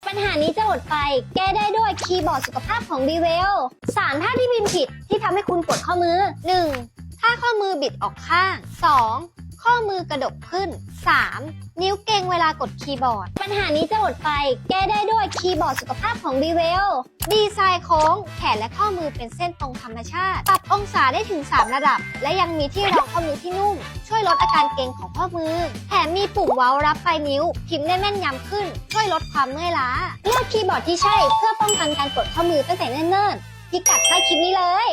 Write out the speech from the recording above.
ปัญหานี้จะหมดไปแก้ได้ด้วยคีย์บอร์ดสุขภาพของ b w e l l 3 ท่าที่พิมพ์ผิดที่ทำให้คุณปวดข้อมือ 1. ท่าข้อมือบิดออกข้าง 2. ข้อมือกระดกขึ้น 3. นิ้วเกร็งเวลากดคีย์บอร์ด ปัญหานี้จะหมดไปแก้ได้ด้วยคีย์บอร์ดสุขภาพของ b w e l l ดีไซน์โค้งแขนและข้อมือเป็นเส้นตรงธรรมชาติ ปรับองศาได้ถึง 3 ระดับ และยังมีที่รองข้อมือที่นุ่ม ช่วยลดอาการเกร็งของข้อมือ แถมมีปุ่มเว้ารับปลายนิ้ว พิมพ์ได้แม่นยำขึ้น ช่วยลดความเมื่อยล้า เลือกคีย์บอร์ดที่ใช่เพื่อป้องกันการปวดข้อมือตั้งแต่เนิ่นๆพิกัดใต้คลิปนี้เลย